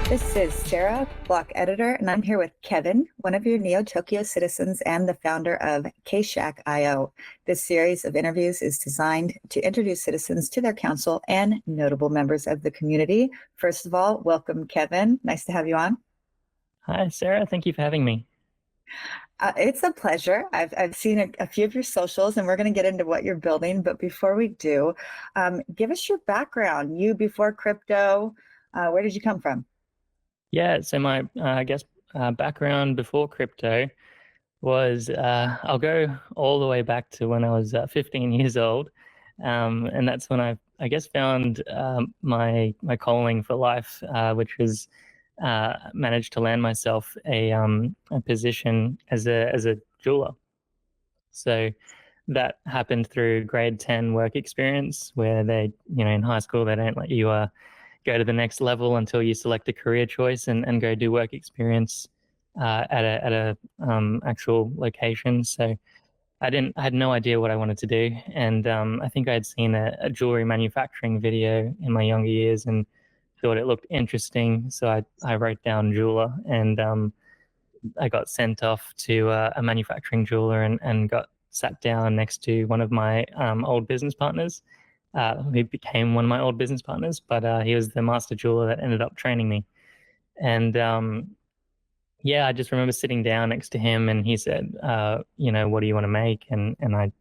This is Sarah, blog editor, and I'm here with Kevin, one of your Neo Tokyo citizens and the founder of Kshak IO. This series of interviews is designed to introduce citizens to their council and notable members of the community. First of all, welcome, Kevin. Nice to have you on. Hi, Sarah. Thank you for having me. It's a pleasure. I've seen a few of your socials, and we're going to get into what you're building. But before we do, give us your background. You before crypto, where did you come from? Yeah, so my background before crypto was I'll go all the way back to when I was 15 years old, and that's when I guess found my calling for life, which was managed to land myself a position as a jeweler. So that happened through grade 10 work experience, where in high school they don't let you go to the next level until you select a career choice and go do work experience at a actual location. So I had no idea what I wanted to do, and I think I had seen a jewelry manufacturing video in my younger years and thought it looked interesting. So I wrote down jeweler, and I got sent off to a manufacturing jeweler and got sat down next to one of my old business partners. He became one of my old business partners, but he was the master jeweler that ended up training me. And yeah, I just remember sitting down next to him, and he said, what do you want to make? And I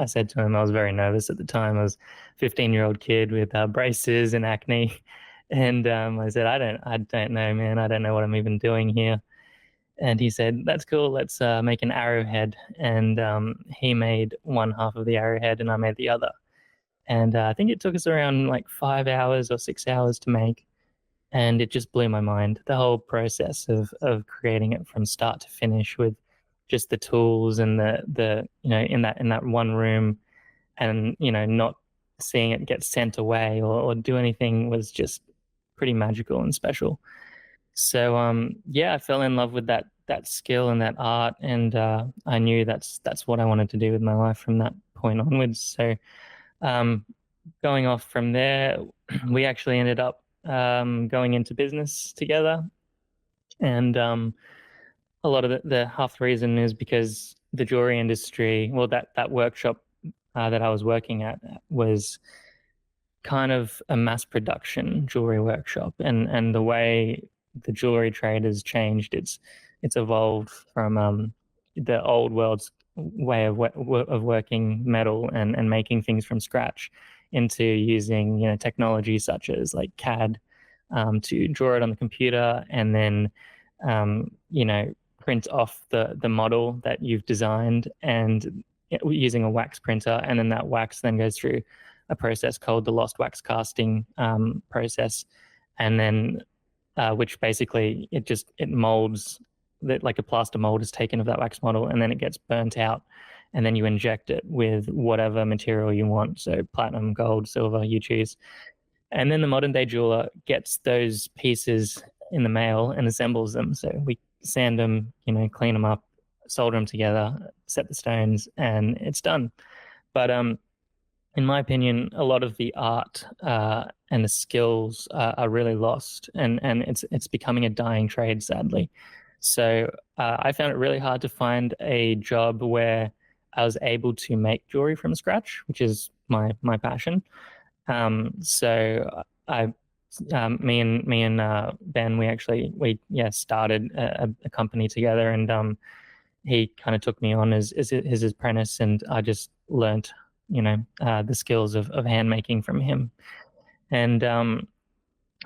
said to him, I was very nervous at the time. I was a 15-year-old kid with braces and acne, and I said, I don't know, man. I don't know what I'm even doing here. And he said, that's cool. Let's make an arrowhead. And he made one half of the arrowhead, and I made the other. And I think it took us around like 5 hours or 6 hours to make. And it just blew my mind. The whole process of creating it from start to finish with just the tools and the in that one room, and not seeing it get sent away or do anything was just pretty magical and special. So yeah, I fell in love with that skill and that art, and I knew that's what I wanted to do with my life from that point onwards. So um, going off from there, we actually ended up going into business together, and a lot of the half the reason is because the jewelry industry, well, that workshop that I was working at was kind of a mass production jewelry workshop, and the way the jewelry trade has changed, it's evolved from the old world's way of working metal and making things from scratch into using technology such as like CAD to draw it on the computer, and then print off the model that you've designed, and using a wax printer, and then that wax then goes through a process called the lost wax casting process, and then which basically it molds that, like a plaster mold is taken of that wax model, and then it gets burnt out, and then you inject it with whatever material you want, so platinum, gold, silver, you choose. And then the modern day jeweler gets those pieces in the mail and assembles them. So we sand them, clean them up, solder them together, set the stones, and it's done. But in my opinion, a lot of the art and the skills are really lost, and it's becoming a dying trade, sadly. So I found it really hard to find a job where I was able to make jewelry from scratch, which is my passion. So me and Ben, we started a company together, and he kind of took me on as his apprentice, and I just learnt the skills of hand making from him. And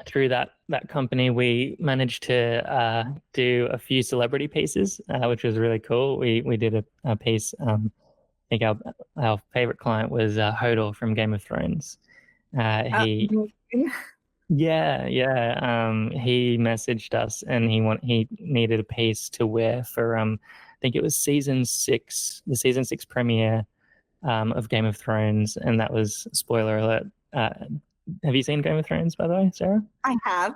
through that company, we managed to do a few celebrity pieces, which was really cool. We did a piece. I think our favorite client was Hodor from Game of Thrones. He he messaged us, and he needed a piece to wear for I think it was the season 6 premiere of Game of Thrones, and that was, spoiler alert. Have you seen Game of Thrones, by the way, Sarah? I have,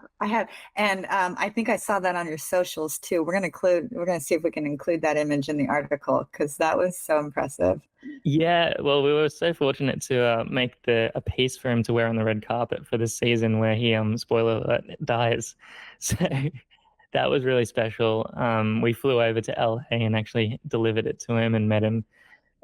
and I think I saw that on your socials too. We're going to see if we can include that image in the article because that was so impressive. Yeah, well, we were so fortunate to make a piece for him to wear on the red carpet for this season where he spoiler alert, dies. So that was really special. We flew over to LA and actually delivered it to him and met him.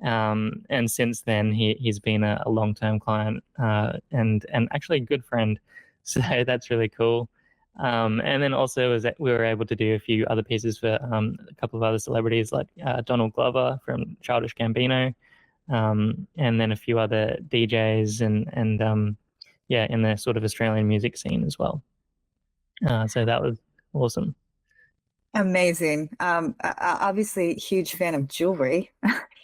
And since then, he's been a long term client and actually a good friend. So that's really cool. And then also was that we were able to do a few other pieces for a couple of other celebrities like Donald Glover from Childish Gambino, and then a few other DJs and yeah, in the sort of Australian music scene as well. So that was awesome. Amazing. Obviously, huge fan of jewelry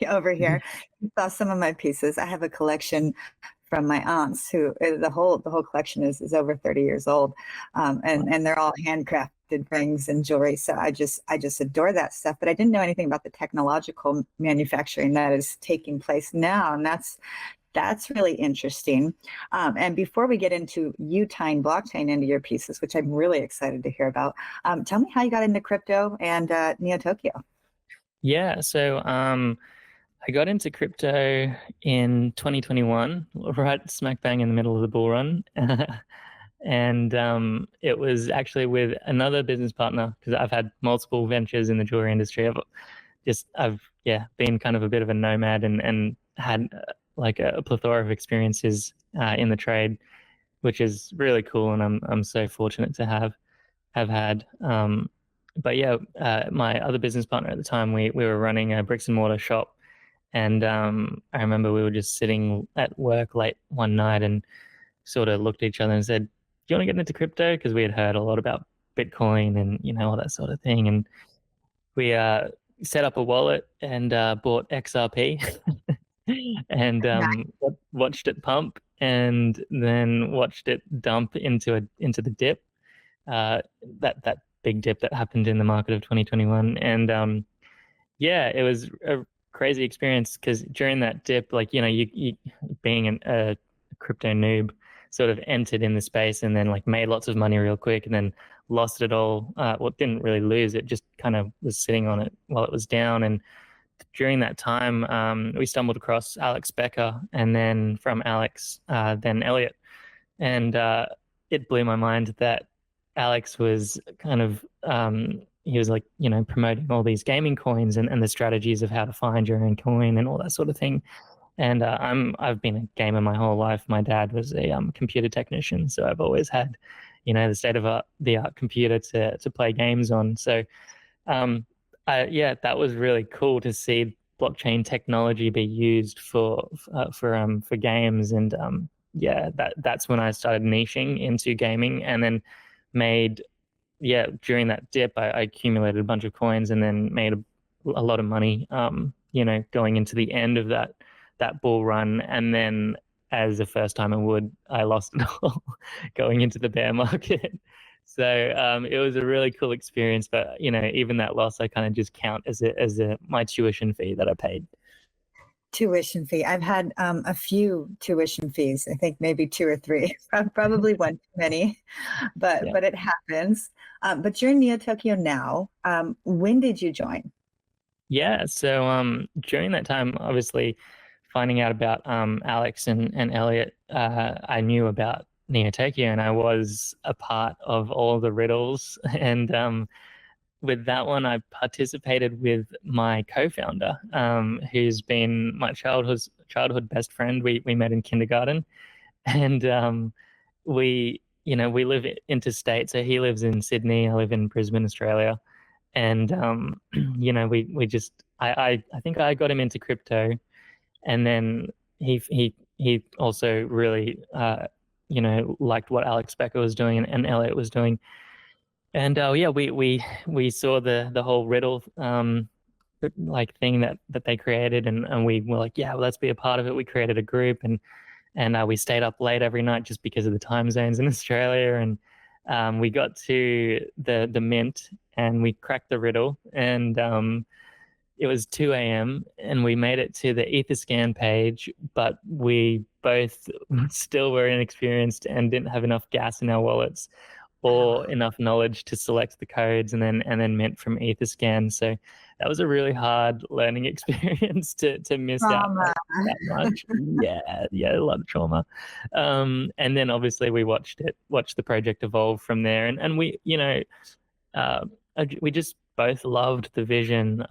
over here. You saw some of my pieces. I have a collection from my aunts who the whole collection is over 30 years old. And they're all handcrafted rings and jewelry. So I just adore that stuff. But I didn't know anything about the technological manufacturing that is taking place now. And that's really interesting. And before we get into you tying blockchain into your pieces, which I'm really excited to hear about, tell me how you got into crypto and Neo Tokyo. Yeah, so I got into crypto in 2021, right smack bang in the middle of the bull run. And it was actually with another business partner because I've had multiple ventures in the jewelry industry. I've yeah been kind of a bit of a nomad and had like a plethora of experiences in the trade, which is really cool, and I'm so fortunate to have had. But yeah, my other business partner at the time, we were running a bricks and mortar shop, and I remember we were just sitting at work late one night and sort of looked at each other and said, "Do you want to get into crypto?" Because we had heard a lot about Bitcoin and all that sort of thing, and we set up a wallet and bought XRP and watched it pump and then watched it dump into the dip, that big dip that happened in the market of 2021. And yeah, it was a crazy experience because during that dip, like you being a crypto noob, sort of entered in the space and then like made lots of money real quick and then lost it all. Well, didn't really lose it, just kind of was sitting on it while it was down. And during that time, we stumbled across Alex Becker, and then from Alex, then Elliot, and it blew my mind that Alex was kind of he was like promoting all these gaming coins and the strategies of how to find your own coin and all that sort of thing. And I've been a gamer my whole life. My dad was a computer technician, so I've always had the state of the art computer to play games on. So um, yeah, that was really cool to see blockchain technology be used for games, and yeah, that's when I started niching into gaming, and then made yeah during that dip, I accumulated a bunch of coins and then made a lot of money. Going into the end of that bull run, and then as the first time I lost it all going into the bear market. So it was a really cool experience, but even that loss, I kind of just count as my tuition fee that I paid. Tuition fee. I've had a few tuition fees. I think maybe two or three. Probably one too many, but Yeah. but it happens. But you're in Neo Tokyo now. When did you join? Yeah, so during that time, obviously finding out about Alex and Elliot, I knew about Neo Tokyo and I was a part of all the riddles. And with that one, I participated with my co-founder, who's been my childhood best friend. We met in kindergarten, and we live interstate. So he lives in Sydney, I live in Brisbane, Australia, and we just I think I got him into crypto, and then he also really liked what Alex Becker was doing and Elliot was doing, and yeah, we saw the whole riddle like thing that they created, and we were like, yeah, well, let's be a part of it. We created a group, and we stayed up late every night just because of the time zones in Australia, and we got to the mint and we cracked the riddle, and it was 2 a.m. and we made it to the Etherscan page, but we both still were inexperienced and didn't have enough gas in our wallets, or enough knowledge to select the codes and then mint from Etherscan. So that was a really hard learning experience to miss out Trauma. that much. Yeah, a lot of trauma. And then obviously we watched the project evolve from there, and we, uh, we just both loved the vision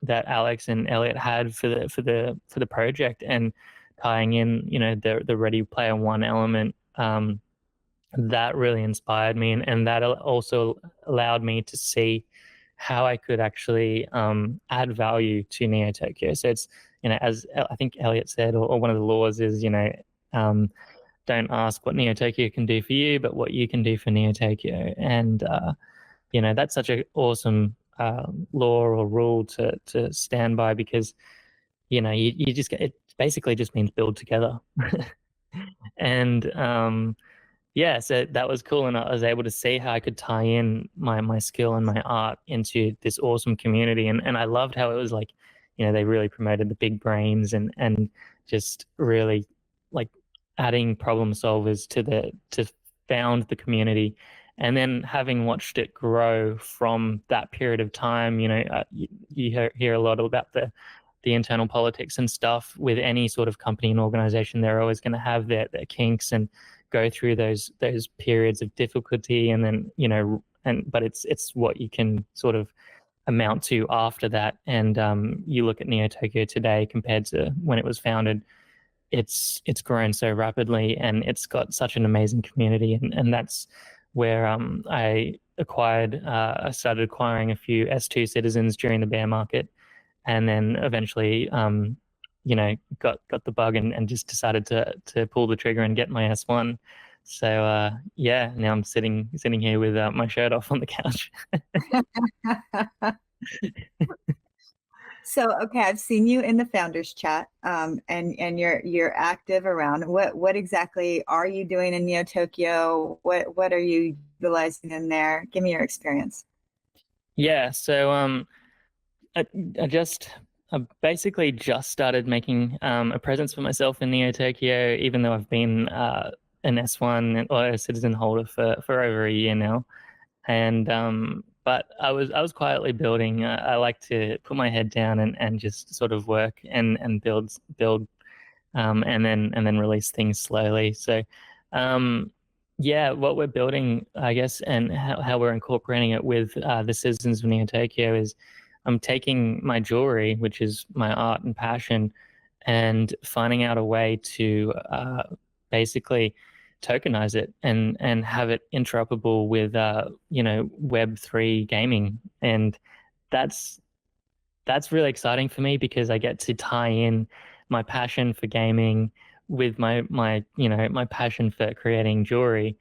that Alex and Elliot had for the project, and tying in, the Ready Player One element. That really inspired me, and that also allowed me to see how I could actually add value to Neo Tokyo. So it's, as I think Elliot said, or one of the laws is, um, don't ask what Neo Tokyo can do for you, but what you can do for Neo Tokyo. And that's such an awesome law or rule to stand by, because you just it basically just means build together. And yeah, so that was cool, and I was able to see how I could tie in my skill and my art into this awesome community, and I loved how it was like, they really promoted the big brains, and just really like adding problem solvers to found the community. And then having watched it grow from that period of time, you hear a lot about the internal politics and stuff with any sort of company and organization. They're always going to have their kinks and go through those periods of difficulty, and then but it's what you can sort of amount to after that. And you look at Neo Tokyo today compared to when it was founded, it's grown so rapidly, and it's got such an amazing community, and that's where I started acquiring a few S2 citizens during the bear market, and then eventually got the bug, and just decided to pull the trigger and get my S1. So yeah, now I'm sitting here with my shirt off on the couch. So, okay, I've seen you in the founders chat, and you're active around. What exactly are you doing in Neo Tokyo? What are you utilizing in there? Give me your experience. Yeah, so I, I basically just started making a presence for myself in Neo Tokyo, even though I've been an S1 or a citizen holder for over a year now. And but I was quietly building. I like to put my head down and just sort of work and build, and then release things slowly. So yeah, what we're building, I guess, and how we're incorporating it with the citizens of Neo Tokyo is, I'm taking my jewelry, which is my art and passion, and finding out a way to basically tokenize it and have it interoperable with Web3 gaming. And that's really exciting for me, because I get to tie in my passion for gaming with my passion for creating jewelry.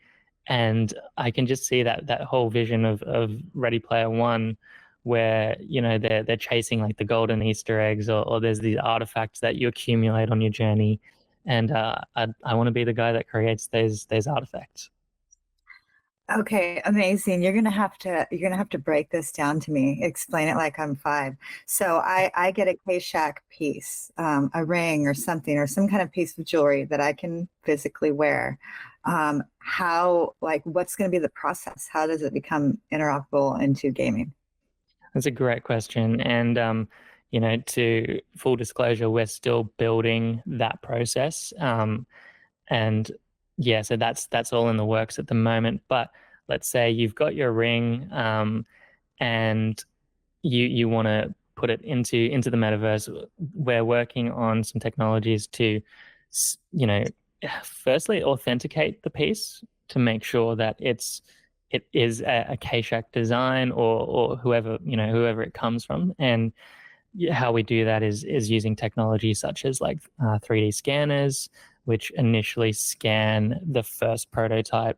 And I can just see that whole vision of Ready Player One, where they're chasing like the golden Easter eggs, or there's these artifacts that you accumulate on your journey, and I want to be the guy that creates those artifacts. Okay, amazing. You're gonna have to break this down to me. Explain it like I'm five. So I get a Kshak piece, a ring or something, or some kind of piece of jewelry that I can physically wear. What's going to be the process? How does it become interoperable into gaming? That's a great question. And, to full disclosure, we're still building that process. And yeah, so that's all in the works at the moment. But let's say you've got your ring, and you want to put it into the metaverse. We're working on some technologies to, you know, firstly authenticate the piece to make sure that it is a Kshak design, or whoever it comes from. And how we do that is using technology such as like 3D scanners, which initially scan the first prototype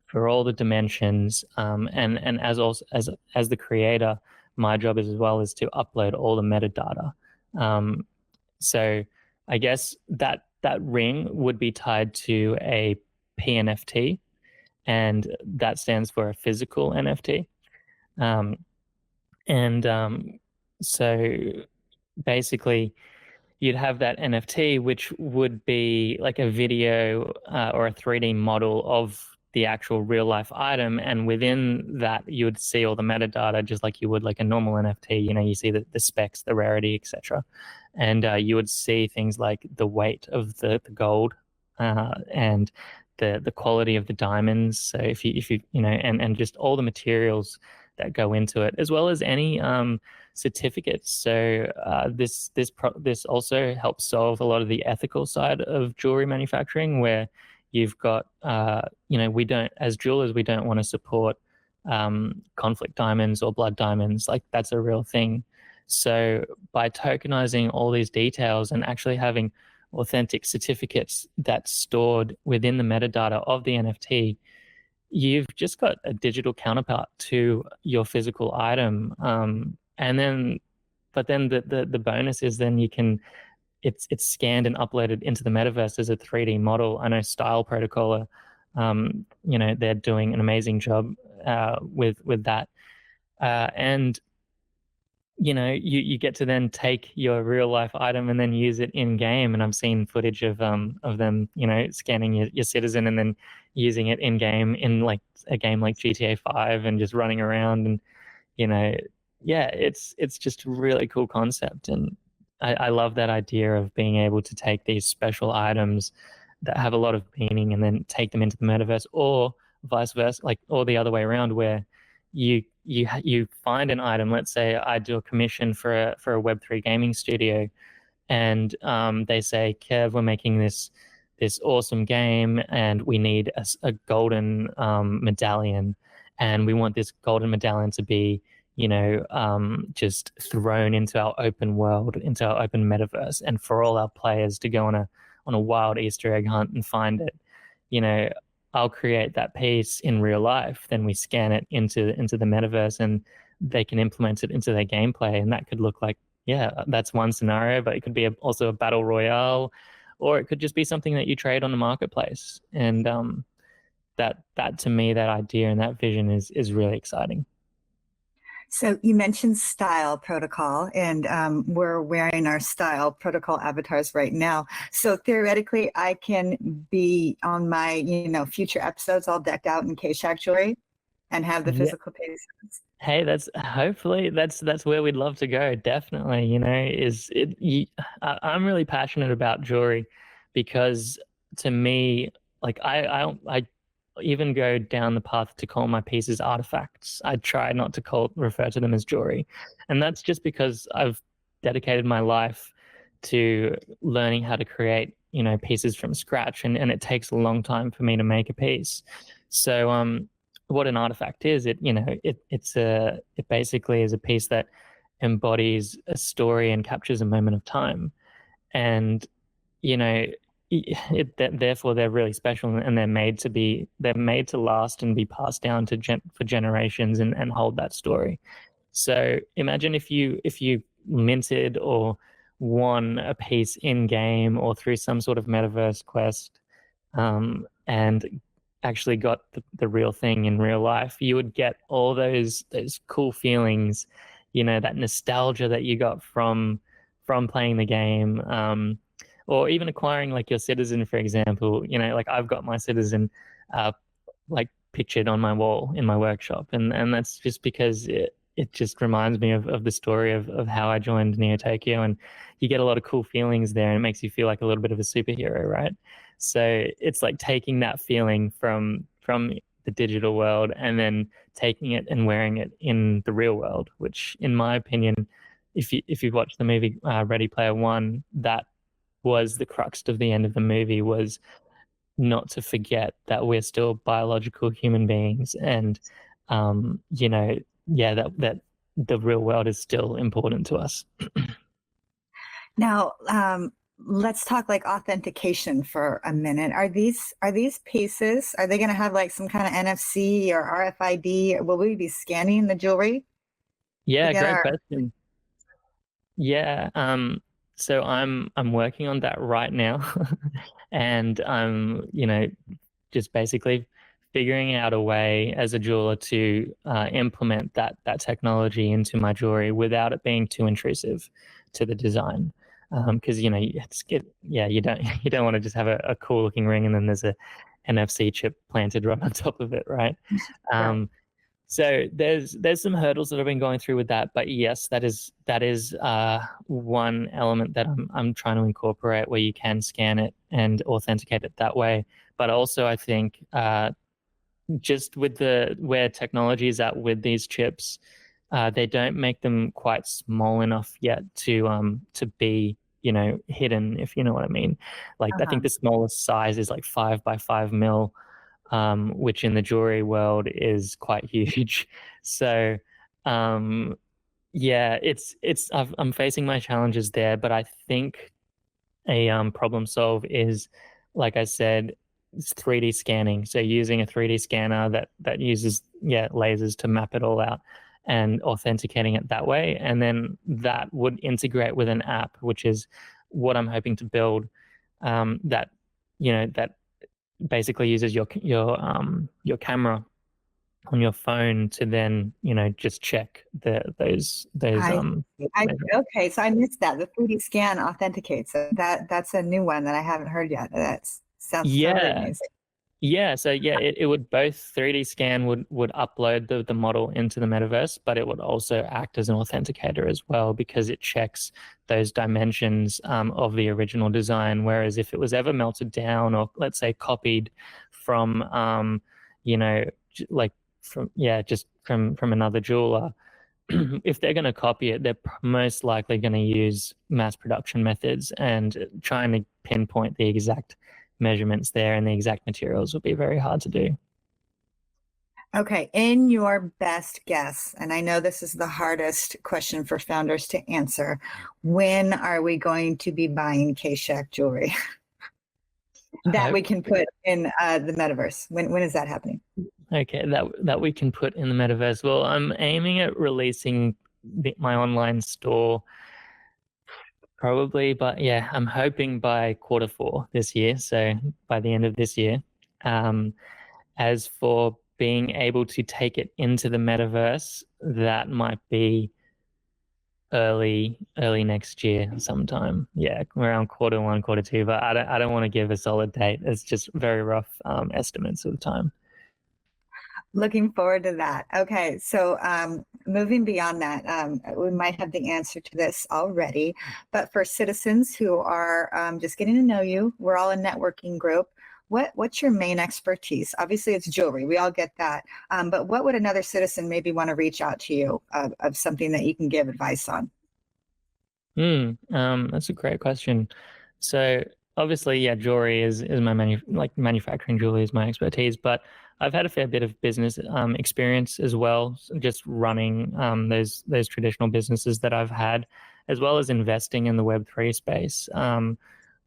for all the dimensions. And as the creator, my job is as well is to upload all the metadata. So I guess that ring would be tied to a PNFT, and that stands for a physical NFT. Um, and so basically, you'd have that NFT, which would be like a video or a 3D model of the actual real life item, and within that you would see all the metadata just like you would like a normal NFT. You see the specs, the rarity, etc. And you would see things like the weight of the gold, and the quality of the diamonds. So if you and just all the materials that go into it, as well as any certificates. So this also helps solve a lot of the ethical side of jewelry manufacturing, where you've got we don't, as jewelers, we don't want to support conflict diamonds or blood diamonds. Like, that's a real thing. So by tokenizing all these details and actually having authentic certificates that's stored within the metadata of the NFT, you've just got a digital counterpart to your physical item. But then the bonus is then you can, it's scanned and uploaded into the metaverse as a 3D model. I know Style Protocol, they're doing an amazing job with that, and you get to then take your real life item and then use it in game. And I've seen footage of them, scanning your citizen and then using it in game, in like a game like GTA 5, and just running around. And it's just a really cool concept. And I love that idea of being able to take these special items that have a lot of meaning and then take them into the metaverse, or vice versa, or the other way around, where you find an item. Let's say I do a commission for a Web3 gaming studio, and they say, Kev, we're making this awesome game, and we need a golden medallion, and we want this golden medallion to be just thrown into our open world, into our open metaverse, and for all our players to go on a wild Easter egg hunt and find it. I'll create that piece in real life, then we scan it into the metaverse, and they can implement it into their gameplay. And that could look like, that's one scenario, but it could be also a battle royale, or it could just be something that you trade on the marketplace. And that to me, that idea and that vision is really exciting. So you mentioned Style Protocol, and we're wearing our Style Protocol avatars right now. So theoretically, I can be on my future episodes all decked out in Kshak jewelry and have the physical pieces. Hey, that's where we'd love to go. Definitely, I'm really passionate about jewelry, because to me, like I even go down the path to call my pieces artifacts. I try not to refer to them as jewelry. And that's just because I've dedicated my life to learning how to create, pieces from scratch. And it takes a long time for me to make a piece. So what an artifact is, it basically is a piece that embodies a story and captures a moment of time. And, therefore they're really special, and they're made to last and be passed down for generations and hold that story. So imagine if you minted or won a piece in game or through some sort of metaverse quest, and actually got the real thing in real life. You would get all those cool feelings, that nostalgia that you got from playing the game. Or even acquiring like your citizen, for example. Like I've got my citizen like pictured on my wall in my workshop, and that's just because it just reminds me of the story of how I joined Neo Tokyo, and you get a lot of cool feelings there, and it makes you feel like a little bit of a superhero, right? So it's like taking that feeling from the digital world and then taking it and wearing it in the real world, which in my opinion, if you've watched the movie Ready Player One, that was the crux of the end of the movie, was not to forget that we're still biological human beings, and that the real world is still important to us. Now, let's talk like authentication for a minute. Are these pieces, are they going to have like some kind of NFC or RFID? Will we be scanning the jewelry? Yeah, great question. Yeah. So I'm working on that right now, and I'm just basically figuring out a way as a jeweler to implement that technology into my jewelry without it being too intrusive to the design. Because you don't you don't want to just have a cool looking ring and then there's a NFC chip planted right on top of it, right? Right. So there's some hurdles that I've been going through with that, but yes, that is one element that I'm trying to incorporate, where you can scan it and authenticate it that way. But also, I think just with where technology is at with these chips, they don't make them quite small enough yet to be, hidden, if you know what I mean. Like, I Uh-huh. think the smallest size is like 5 by 5 mil, which in the jewelry world is quite huge. So, yeah, I'm facing my challenges there, but I think a problem solve is, like I said, 3D scanning. So using a 3D scanner that uses lasers to map it all out and authenticating it that way, and then that would integrate with an app, which is what I'm hoping to build. That that basically uses your camera on your phone to then just check those I see. measurements. Okay, so I missed that. The 3D scan authenticates. So that's a new one that I haven't heard yet. That sounds totally Yeah, amazing. yeah. So yeah, it would both 3D scan would upload the model into the metaverse, but it would also act as an authenticator as well, because it checks those dimensions of the original design. Whereas if it was ever melted down, or let's say copied from like just from another jeweler, if they're going to copy it, they're most likely going to use mass production methods, and trying to pinpoint the exact measurements there and the exact materials will be very hard to do. Okay, in your best guess, and I know this is the hardest question for founders to answer, when are we going to be buying Kshak jewelry that we can put in the metaverse? When is that happening? Okay, that we can put in the metaverse. Well, I'm aiming at releasing my online store probably, but yeah, I'm hoping by Q4 this year, so by the end of this year. As for being able to take it into the metaverse, that might be early next year sometime. Yeah, around Q1, Q2, but I don't want to give a solid date. It's just very rough estimates of the time. Looking forward to that. Okay, so moving beyond that, we might have the answer to this already, but for citizens who are just getting to know you, we're all a networking group. What's your main expertise? Obviously, it's jewelry. We all get that. But what would another citizen maybe want to reach out to you of something that you can give advice on? That's a great question. So obviously, yeah, jewelry is my manufacturing jewelry is my expertise, but I've had a fair bit of business experience as well, just running those traditional businesses that I've had, as well as investing in the Web3 space.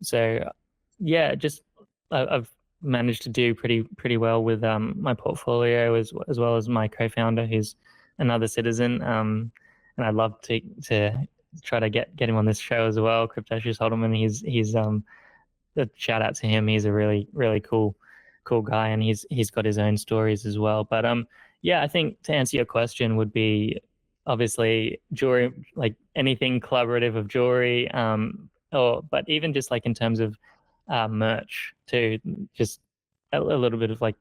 So yeah, just I've managed to do pretty well with my portfolio, as well as my co-founder, who's another citizen. And I'd love to try to get him on this show as well. Cryptocious Holdeman, he's a shout out to him. He's a really cool guy, and he's got his own stories as well. But yeah, I think to answer your question would be obviously jewelry, like anything collaborative of jewelry, or but even just like in terms of merch too, just a little bit of like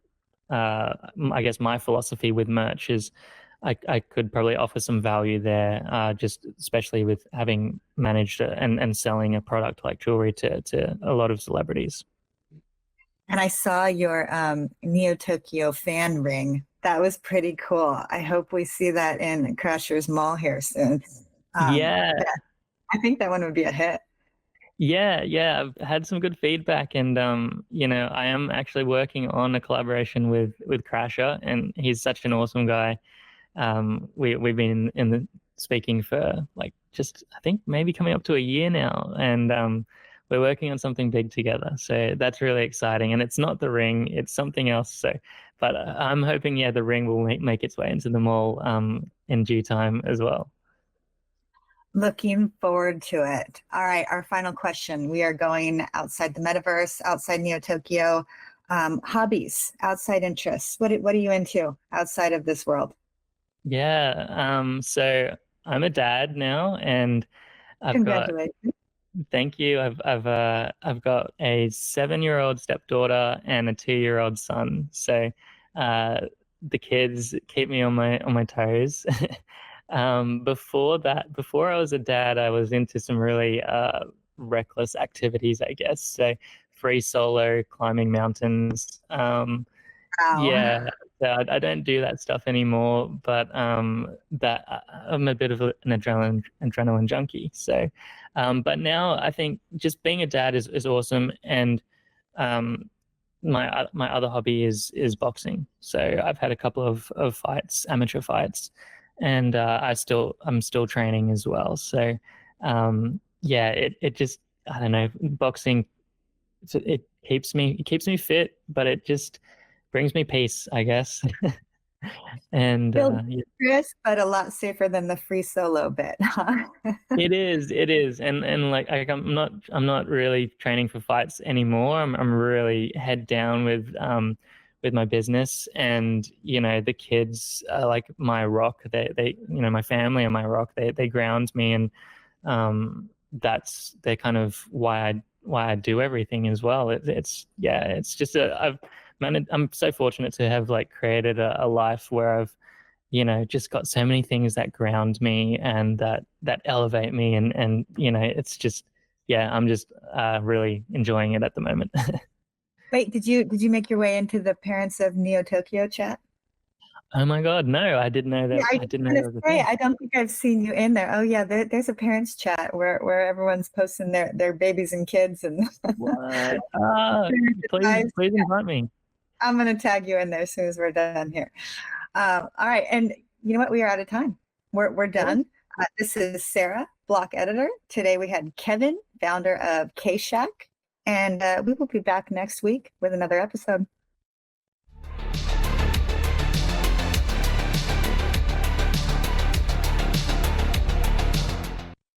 I guess my philosophy with merch is I could probably offer some value there, just especially with having managed and selling a product like jewelry to a lot of celebrities. And I saw your Neo Tokyo fan ring. That was pretty cool. I hope we see that in Crasher's Mall here soon. Yeah, I think that one would be a hit. yeah. I've had some good feedback, and I am actually working on a collaboration with Crasher, and he's such an awesome guy. We've been in the speaking for like just I think maybe coming up to a year now, and we're working on something big together. So that's really exciting, and it's not the ring; it's something else. So, but I'm hoping the ring will make its way into the mall in due time as well. Looking forward to it. All right, our final question. We are going outside the metaverse, outside Neo Tokyo. Hobbies, outside interests. What are you into outside of this world? Yeah. So I'm a dad now, and I've got Congratulations. Thank you. I've got a 7-year-old stepdaughter and a 2-year-old son. So uh, the kids keep me on my toes. Before that, before I was a dad, I was into some really reckless activities, I guess. So free solo, climbing mountains. Wow. Yeah, so I don't do that stuff anymore, but that I'm a bit of an adrenaline junkie. So, but now I think just being a dad is awesome, and um, my other hobby is boxing. So I've had a couple of fights, amateur fights, and I'm still training as well. So, yeah, it just I don't know, boxing it keeps me fit, but it just brings me peace, I guess. And Still yeah, dangerous, but a lot safer than the free solo bit, huh? it is, and like I'm not really training for fights anymore. I'm really head down with my business, and you know the kids are like my rock. They you know my family are my rock. They ground me, and they're kind of why I do everything as well. It's yeah, it's just I'm so fortunate to have like created a life where I've you know just got so many things that ground me and that elevate me, and you know it's just yeah, I'm just really enjoying it at the moment. Wait, did you make your way into the Parents of Neo Tokyo chat? Oh my god, no, I didn't know Yeah, that. I I was didn't know gonna that was a say thing. I don't think I've seen you in there. Oh yeah, there's a parents chat where everyone's posting their babies and kids and What? guys. Please invite me. I'm gonna tag you in there as soon as we're done here. All right, and you know what? We are out of time. We're What? done. This is Sarah, block editor. Today we had Kevin, founder of Kshak, and we will be back next week with another episode.